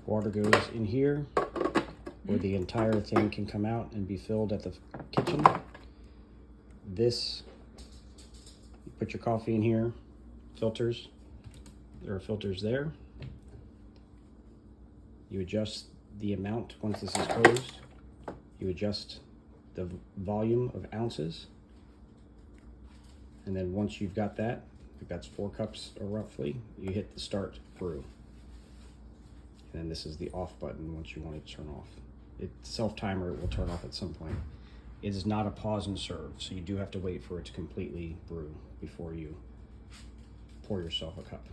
Water goes in here, where the entire thing can come out and be filled at the kitchen. This, you put your coffee in here, filters. There are filters there. You adjust the amount once this is closed. You adjust the volume of ounces. And then once you've got that, if that's 4 cups or roughly, you hit the start brew. And then this is the off button once you want it to turn off. It's self-timer, it will turn off at some point. It is not a pause and serve, so you do have to wait for it to completely brew before you pour yourself a cup.